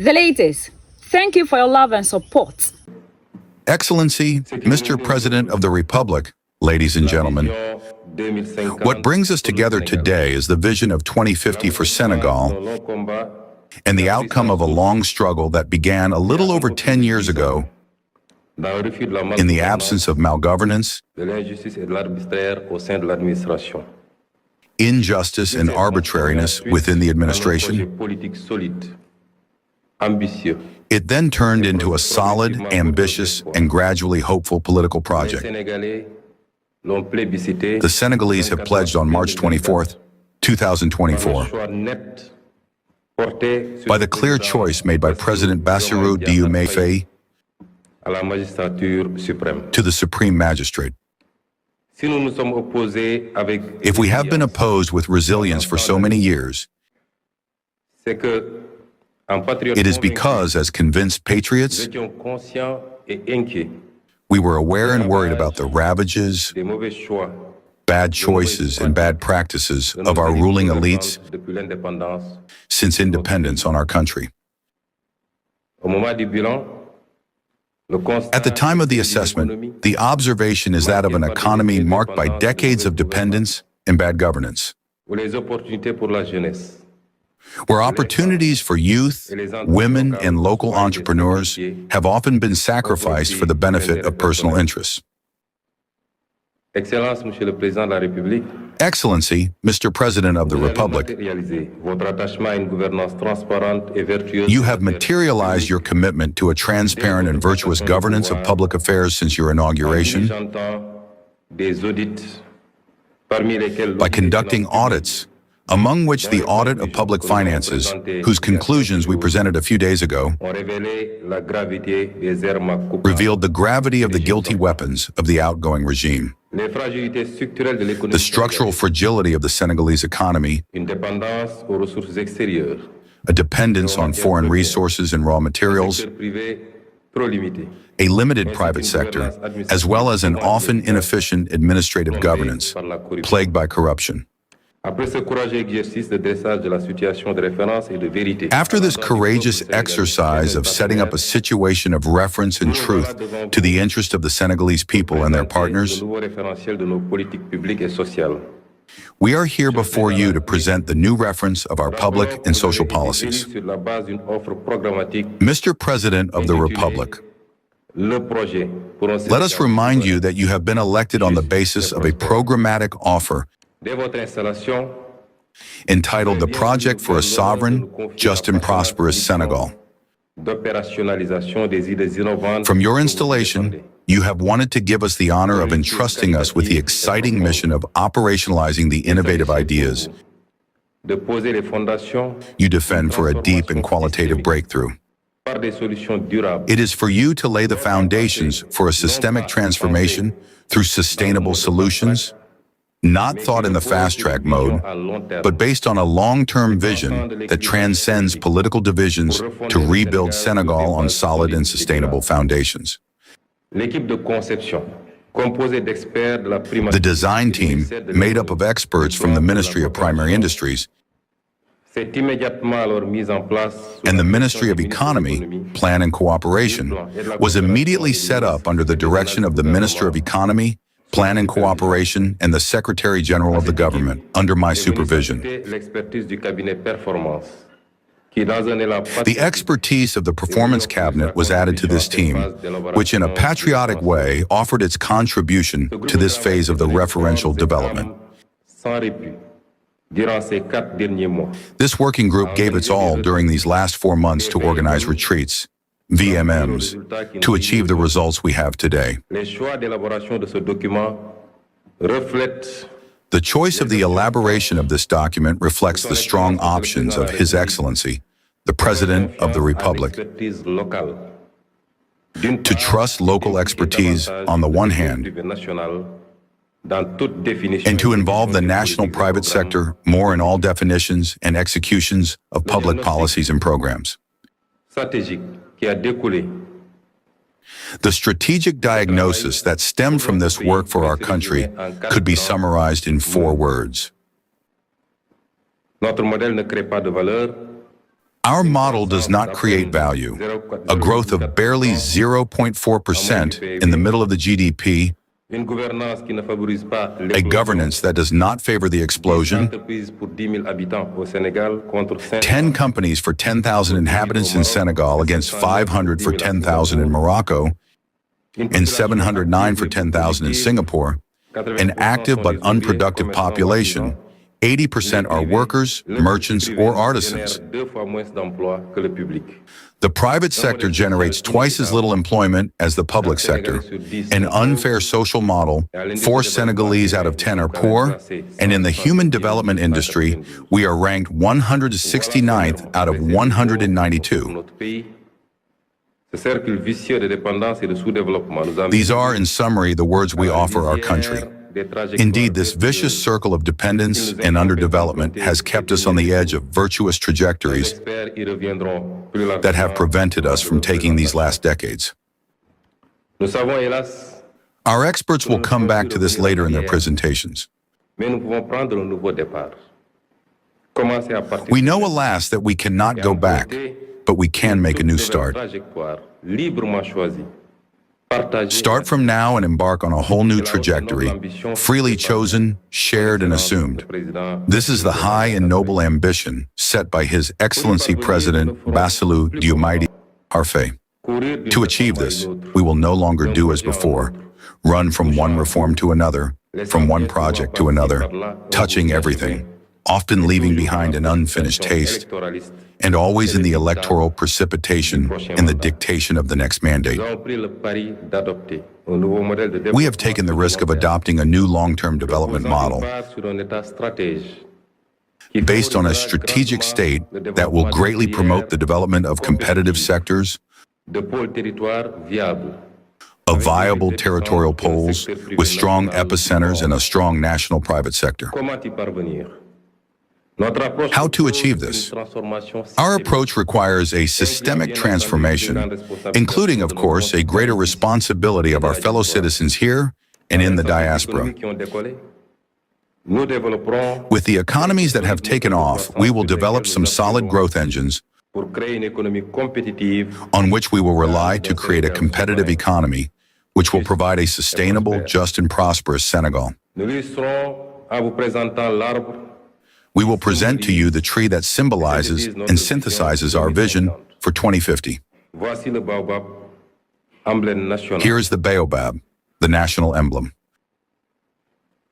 The latest. Thank you for your love and support. Excellency, Mr. President of the Republic, ladies and gentlemen, what brings us together today is the vision of 2050 for Senegal and the outcome of a long struggle that began a little over 10 years ago in the absence of malgovernance, injustice, and arbitrariness within the administration. It then turned into a solid, ambitious, and gradually hopeful political project. The Senegalese have pledged on March 24th, 2024, by the clear choice made by President Bassirou Diomaye Faye to the Supreme Magistrate. If we have been opposed with resilience for so many years, it is because, as convinced patriots, we were aware and worried about the ravages, bad choices, and bad practices of our ruling elites since independence on our country. At the time of the assessment, the observation is that of an economy marked by decades of dependence and bad governance, where opportunities for youth, women, and local entrepreneurs have often been sacrificed for the benefit of personal interests. Excellency, Mr. President of the Republic, you have materialized your commitment to a transparent and virtuous governance of public affairs since your inauguration by conducting audits, among which the audit of public finances, whose conclusions we presented a few days ago, revealed the gravity of the guilty weapons of the outgoing regime, the structural fragility of the Senegalese economy, a dependence on foreign resources and raw materials, a limited private sector, as well as an often inefficient administrative governance plagued by corruption. After this courageous exercise of setting up a situation of reference and truth to the interest of the Senegalese people and their partners, we are here before you to present the new reference of our public and social policies. Mr. President of the Republic, let us remind you that you have been elected on the basis of a programmatic offer entitled The Project for a Sovereign, Just and Prosperous Senegal. From your installation, you have wanted to give us the honor of entrusting us with the exciting mission of operationalizing the innovative ideas you defend for a deep and qualitative breakthrough. It is for you to lay the foundations for a systemic transformation through sustainable solutions, not thought in the fast-track mode, but based on a long-term vision that transcends political divisions to rebuild Senegal on solid and sustainable foundations. The design team, made up of experts from the Ministry of Primary Industries and the Ministry of Economy, Plan and Cooperation, was immediately set up under the direction of the Minister of Economy, Plan and Cooperation, and the Secretary General of the government, under my supervision. The expertise of the Performance Cabinet was added to this team, which in a patriotic way offered its contribution to this phase of the referential development. This working group gave its all during these last 4 months to organize retreats, VMMs, to achieve the results we have today. The choice of the elaboration of this document reflects the strong options of His Excellency, the President of the Republic, to trust local expertise on the one hand, and to involve the national private sector more in all definitions and executions of public policies and programs. The strategic diagnosis that stemmed from this work for our country could be summarized in 4 words. Our model does not create value. A growth of barely 0.4% in the middle of the GDP, a governance that does not favor the explosion, 10 companies for 10,000 inhabitants in Senegal against 500 for 10,000 in Morocco, and 709 for 10,000 in Singapore, an active but unproductive population. 80% are workers, merchants, or artisans. The private sector generates twice as little employment as the public sector. An unfair social model, 4 Senegalese out of 10 are poor, and in the human development industry, we are ranked 169th out of 192. These are, in summary, the words we offer our country. Indeed, this vicious circle of dependence and underdevelopment has kept us on the edge of virtuous trajectories that have prevented us from taking these last decades. Our experts will come back to this later in their presentations. We know, alas, that we cannot go back, but we can make a new start. Start from now and embark on a whole new trajectory, freely chosen, shared, and assumed. This is the high and noble ambition set by His Excellency President Bassirou Diomaye Faye. To achieve this, we will no longer do as before, run from one reform to another, from one project to another, touching everything, often leaving behind an unfinished taste, and always in the electoral precipitation and the dictation of the next mandate. We have taken the risk of adopting a new long-term development model based on a strategic state that will greatly promote the development of competitive sectors, of viable territorial poles with strong epicenters and a strong national private sector. How to achieve this? Our approach requires a systemic transformation, including, of course, a greater responsibility of our fellow citizens here and in the diaspora. With the economies that have taken off, we will develop some solid growth engines on which we will rely to create a competitive economy, which will provide a sustainable, just, and prosperous Senegal. We will present to you the tree that symbolizes and synthesizes our vision for 2050. Here is the baobab, the national emblem.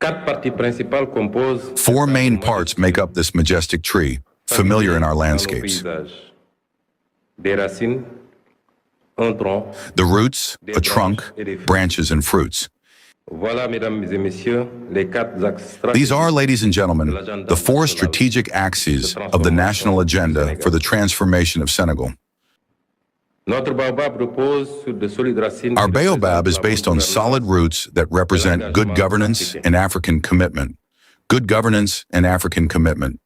4 main parts make up this majestic tree, familiar in our landscapes. The roots, a trunk, branches, and fruits. These are, ladies and gentlemen, the 4 strategic axes of the national agenda for the transformation of Senegal. Our baobab is based on solid roots that represent good governance and African commitment. Good governance and African commitment.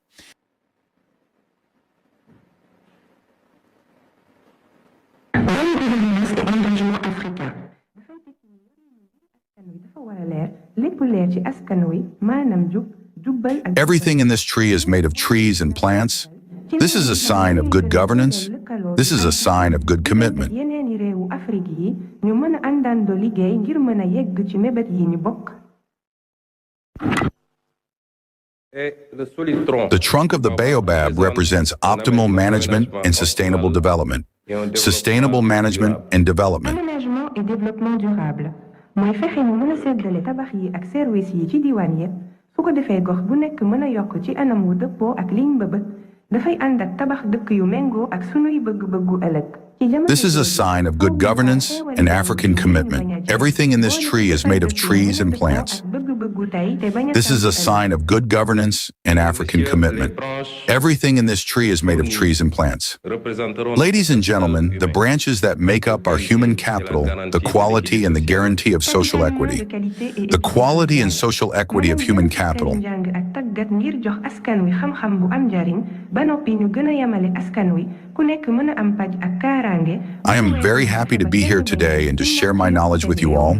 Everything in this tree is made of trees and plants. This is a sign of good governance. This is a sign of good commitment. The trunk of the baobab represents optimal management and sustainable development. Sustainable management and development. Mooy fexe ñu mën a séddale tabax yi ak service yi ci diwaan yépp su ko defee gox bu nekk mën a yokk ci anam wu dëppoo ak liñ bëbët dafay ànd ak tabax dëkk yu méngoo ak sunuy bëgg-bëggu ëllëg. This is a sign of good governance and African commitment. Everything in this tree is made of trees and plants. This is a sign of good governance and African commitment. Everything in this tree is made of trees and plants. Ladies and gentlemen, the branches that make up our human capital, the quality and the guarantee of social equity. The quality and social equity of human capital. I am very happy to be here today and to share my knowledge with you all.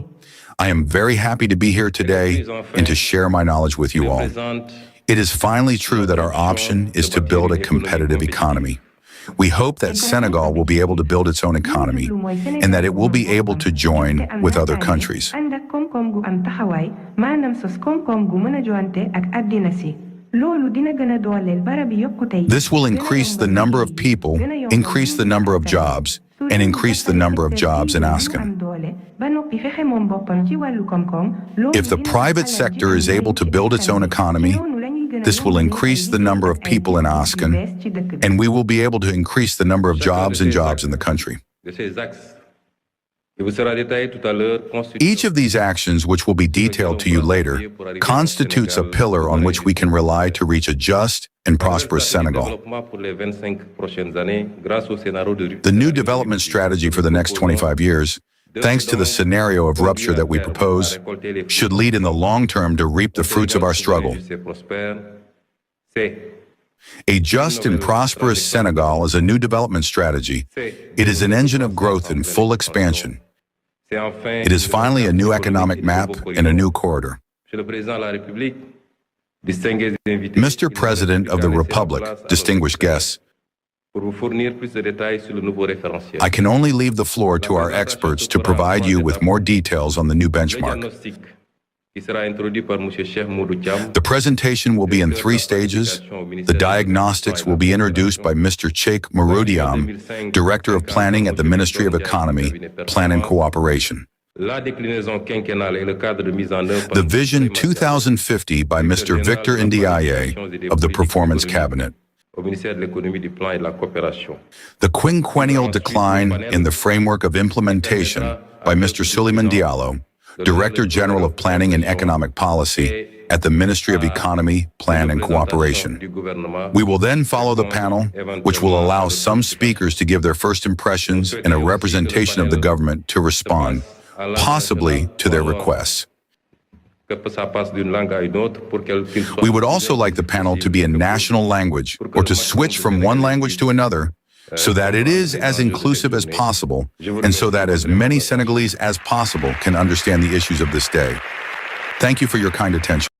I am very happy to be here today and to share my knowledge with you all. It is finally true that our option is to build a competitive economy. We hope that Senegal will be able to build its own economy and that it will be able to join with other countries. This will increase the number of people, increase the number of jobs, and increase the number of jobs in Askan. If the private sector is able to build its own economy, this will increase the number of people in Askan, and we will be able to increase the number of jobs in the country. Each of these actions, which will be detailed to you later, constitutes a pillar on which we can rely to reach a just and prosperous Senegal. The new development strategy for the next 25 years, thanks to the scenario of rupture that we propose, should lead in the long term to reap the fruits of our struggle. A just and prosperous Senegal is a new development strategy. It is an engine of growth in full expansion. It is finally a new economic map and a new corridor. Mr. President of the Republic, distinguished guests, I can only leave the floor to our experts to provide you with more details on the new benchmark. The presentation will be in 3 stages. The diagnostics will be introduced by Mr. Cheikh Maroudiam, Director of Planning at the Ministry of Economy, Plan and Cooperation. The Vision 2050 by Mr. Victor Ndiaye of the Performance Cabinet. The quinquennial decline in the framework of implementation by Mr. Souleymane Diallo, Director General of Planning and Economic Policy at the Ministry of Economy, Plan and Cooperation. We will then follow the panel, which will allow some speakers to give their first impressions and a representation of the government to respond, possibly to their requests. We would also like the panel to be in national language or to switch from one language to another so that it is as inclusive as possible and so that as many Senegalese as possible can understand the issues of this day. Thank you for your kind attention.